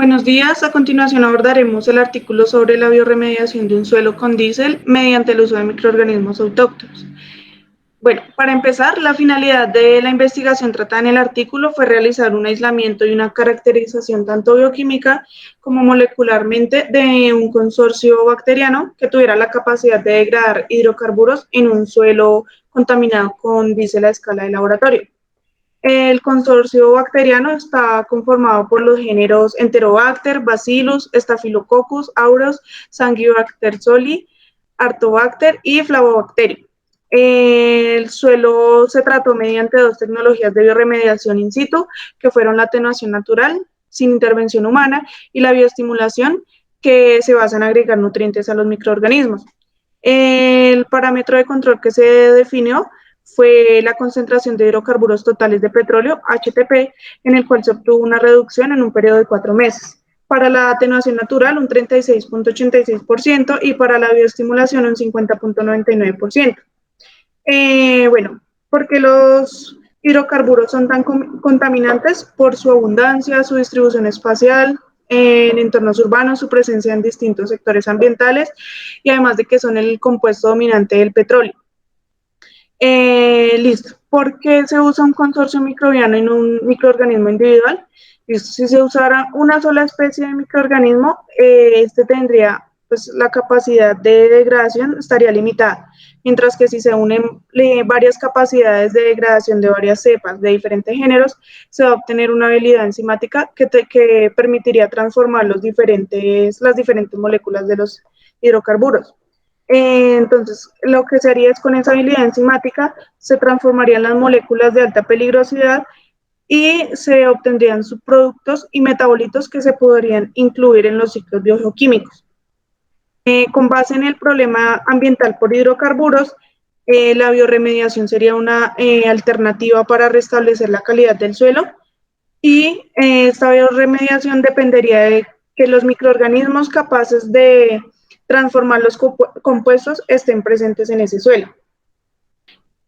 Buenos días. A continuación abordaremos el artículo sobre la biorremediación de un suelo con diésel mediante el uso de microorganismos autóctonos. Bueno, para empezar, la finalidad de la investigación tratada en el artículo fue realizar un aislamiento y una caracterización tanto bioquímica como molecularmente de un consorcio bacteriano que tuviera la capacidad de degradar hidrocarburos en un suelo contaminado con diésel a escala de laboratorio. El consorcio bacteriano está conformado por los géneros Enterobacter, Bacillus, Staphylococcus aureus, Sanguibacter soli, Artobacter y Flavobacterium. El suelo se trató mediante dos tecnologías de biorremediación in situ, que fueron la atenuación natural, sin intervención humana, y la bioestimulación, que se basa en agregar nutrientes a los microorganismos. El parámetro de control que se definió fue la concentración de hidrocarburos totales de petróleo, HTP, en el cual se obtuvo una reducción en un periodo de 4 meses. Para la atenuación natural, un 36.86% y para la bioestimulación, un 50.99%. Bueno, porque los hidrocarburos son tan contaminantes por su abundancia, su distribución espacial, en entornos urbanos, su presencia en distintos sectores ambientales y además de que son el compuesto dominante del petróleo. Listo. ¿Por qué se usa un consorcio microbiano en un microorganismo individual? Listo. Si se usara una sola especie de microorganismo, este tendría, pues, la capacidad de degradación estaría limitada, mientras que si se unen varias capacidades de degradación de varias cepas de diferentes géneros, se va a obtener una habilidad enzimática que permitiría transformar las diferentes moléculas de los hidrocarburos. Entonces, lo que se haría es con esa habilidad enzimática, se transformarían las moléculas de alta peligrosidad y se obtendrían subproductos y metabolitos que se podrían incluir en los ciclos biogeoquímicos. Con base en el problema ambiental por hidrocarburos, la biorremediación sería una alternativa para restablecer la calidad del suelo y esta biorremediación dependería de que los microorganismos capaces de transformar los compuestos estén presentes en ese suelo.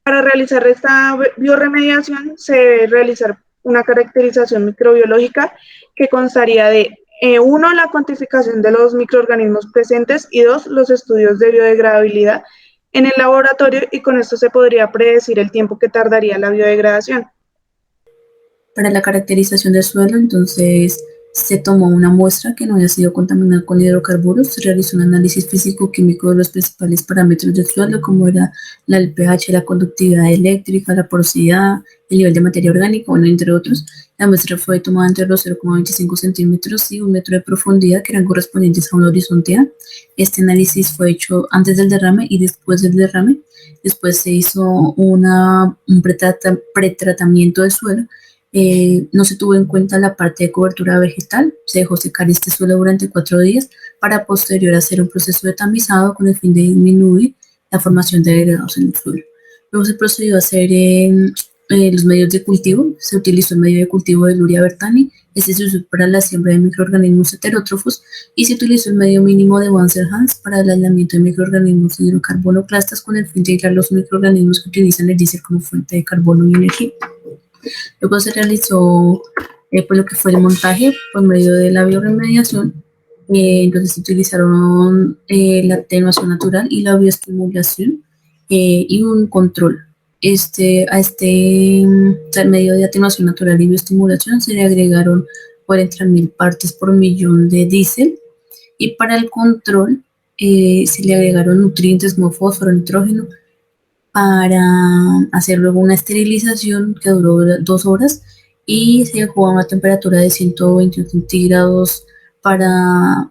Para realizar esta biorremediación se debe realizar una caracterización microbiológica que constaría de uno, la cuantificación de los microorganismos presentes y dos, los estudios de biodegradabilidad en el laboratorio y con esto se podría predecir el tiempo que tardaría la biodegradación. Para la caracterización del suelo, entonces, se tomó una muestra que no había sido contaminada con hidrocarburos, se realizó un análisis físico-químico de los principales parámetros del suelo, como era el pH, la conductividad eléctrica, la porosidad, el nivel de materia orgánica, bueno, entre otros. La muestra fue tomada entre los 0,25 centímetros y 1 metro de profundidad, que eran correspondientes a un horizonte A. Este análisis fue hecho antes del derrame y después del derrame. Después se hizo un pretratamiento del suelo. No se tuvo en cuenta la parte de cobertura vegetal, se dejó secar este suelo durante 4 días para posterior hacer un proceso de tamizado con el fin de disminuir la formación de agregados en el suelo. Luego se procedió a hacer los medios de cultivo, se utilizó el medio de cultivo de Luria bertani, este se usó para la siembra de microorganismos heterótrofos y se utilizó el medio mínimo de Wanzer-Hans para el aislamiento de microorganismos hidrocarbonoclastas con el fin de aislar los microorganismos que utilizan el diésel como fuente de carbono y energía. Luego se realizó pues, lo que fue el montaje por medio de la biorremediación. Entonces se utilizaron la atenuación natural y la bioestimulación y un control. Al medio de atenuación natural y bioestimulación se le agregaron 40.000 partes por millón de diésel y para el control se le agregaron nutrientes como fósforo, nitrógeno, para hacer luego una esterilización que duró 2 horas y se dejó a una temperatura de 121 centígrados para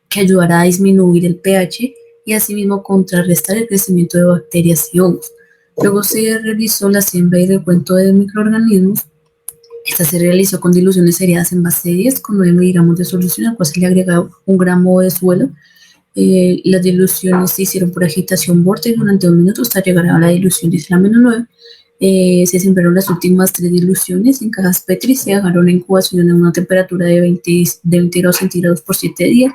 que ayudara a disminuir el pH y asimismo contrarrestar el crecimiento de bacterias y hongos. Luego se realizó la siembra y recuento de microorganismos. Esta se realizó con diluciones seriadas en bacterias con 9 miligramos de solución, al cual se le agregaba 1 gramo de suelo. Las diluciones se hicieron por agitación vórtice durante 2 minutos hasta llegar a la dilución de -9. Se sembraron las últimas 3 diluciones en cajas Petri, se dejaron en incubación a una temperatura de 20 grados centígrados por 7 días.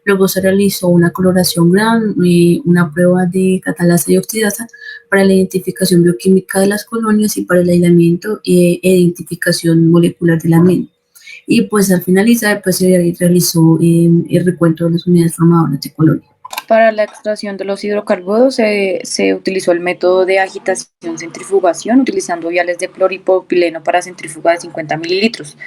Luego se realizó una coloración GRAM, una prueba de catalasa y oxidasa para la identificación bioquímica de las colonias y para el aislamiento e identificación molecular de la mina. Y pues al finalizar, pues se realizó el recuento de las unidades formadoras de colonia. Para la extracción de los hidrocarburos se utilizó el método de agitación-centrifugación utilizando viales de cloripropileno para centrífuga de 50 mililitros.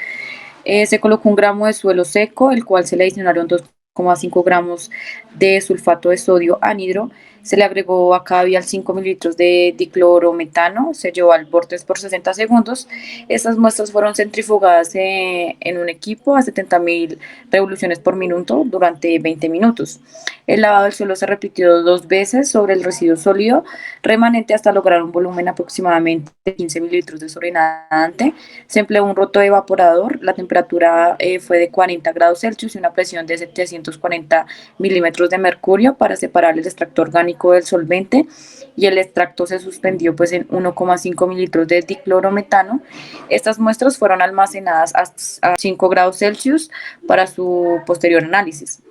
Se colocó 1 gramo de suelo seco, el cual se le adicionaron 2,5 gramos de sulfato de sodio anhidro. Se le agregó a cada vial 5 mililitros de diclorometano, se llevó al vortex por 60 segundos. Estas muestras fueron centrifugadas en un equipo a 70.000 revoluciones por minuto durante 20 minutos. El lavado del suelo se repitió 2 veces sobre el residuo sólido remanente hasta lograr un volumen aproximadamente de 15 mililitros de sobrenadante. Se empleó un rotoevaporador, la temperatura fue de 40 grados Celsius y una presión de 740 milímetros de mercurio para separar el extracto orgánico del solvente, y el extracto se suspendió pues en 1,5 mililitros de diclorometano. Estas muestras fueron almacenadas a 5 grados Celsius para su posterior análisis.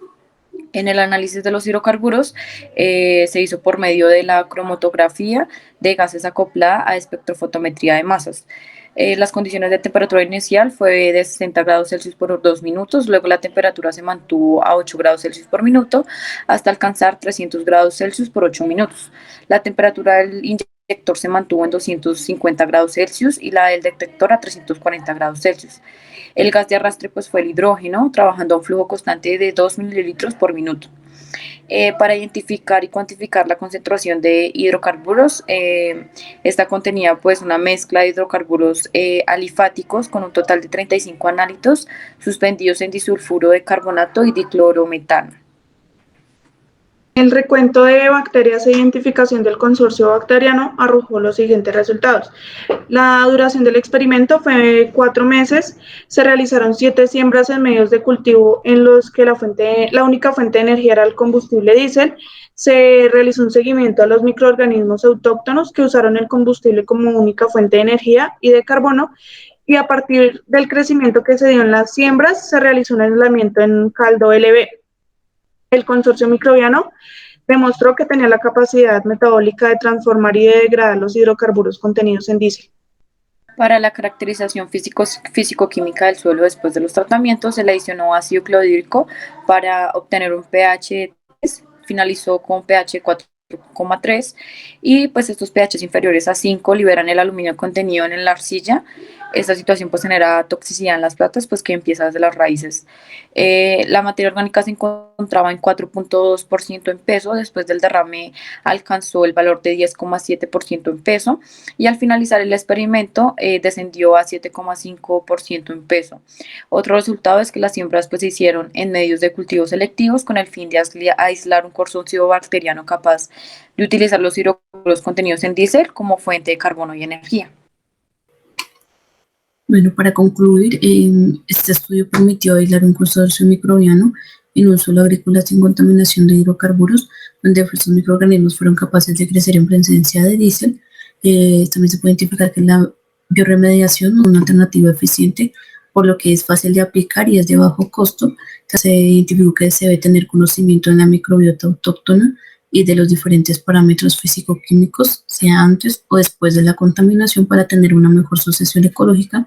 En el análisis de los hidrocarburos se hizo por medio de la cromatografía de gases acoplada a espectrofotometría de masas. Las condiciones de temperatura inicial fue de 60 grados Celsius por 2 minutos, luego la temperatura se mantuvo a 8 grados Celsius por minuto hasta alcanzar 300 grados Celsius por 8 minutos. La temperatura del inyector se mantuvo en 250 grados Celsius y la del detector a 340 grados Celsius. El gas de arrastre pues fue el hidrógeno, trabajando a un flujo constante de 2 mililitros por minuto. Para identificar y cuantificar la concentración de hidrocarburos, esta contenía pues una mezcla de hidrocarburos alifáticos con un total de 35 análitos suspendidos en disulfuro de carbonato y diclorometano. El recuento de bacterias e identificación del consorcio bacteriano arrojó los siguientes resultados. La duración del experimento fue 4 meses, se realizaron 7 siembras en medios de cultivo en los que la única fuente de energía era el combustible diésel. Se realizó un seguimiento a los microorganismos autóctonos que usaron el combustible como única fuente de energía y de carbono, y a partir del crecimiento que se dio en las siembras se realizó un aislamiento en caldo LB. El consorcio microbiano demostró que tenía la capacidad metabólica de transformar y de degradar los hidrocarburos contenidos en diésel. Para la caracterización físico-química del suelo después de los tratamientos, se le adicionó ácido clorhídrico para obtener un pH 3, finalizó con pH 4,3 y pues estos pH inferiores a 5 liberan el aluminio contenido en la arcilla. Esta situación pues genera toxicidad en las plantas pues que empieza desde las raíces. La materia orgánica se encontraba en 4,2% en peso, después del derrame alcanzó el valor de 10,7% en peso y al finalizar el experimento descendió a 7,5% en peso. Otro resultado es que las siembras pues se hicieron en medios de cultivo selectivos con el fin de aislar un consorcio bacteriano capaz de utilizar los hidrocarburos contenidos en diésel como fuente de carbono y energía. Bueno, para concluir, este estudio permitió aislar un consorcio microbiano en un suelo agrícola sin contaminación de hidrocarburos, donde estos microorganismos fueron capaces de crecer en presencia de diésel. También se puede identificar que la bioremediación es una alternativa eficiente, por lo que es fácil de aplicar y es de bajo costo. Se identificó que se debe tener conocimiento en la microbiota autóctona y de los diferentes parámetros físico-químicos, sea antes o después de la contaminación, para tener una mejor sucesión ecológica,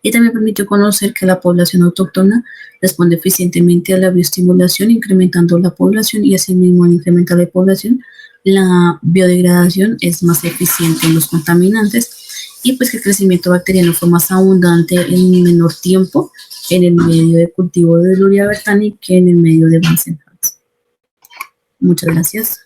y también permitió conocer que la población autóctona responde eficientemente a la bioestimulación, incrementando la población, y asimismo al incrementar la población, la biodegradación es más eficiente en los contaminantes, y pues que el crecimiento bacteriano fue más abundante en menor tiempo en el medio de cultivo de Luria bertani que en el medio de Bunsen Hals. Muchas gracias.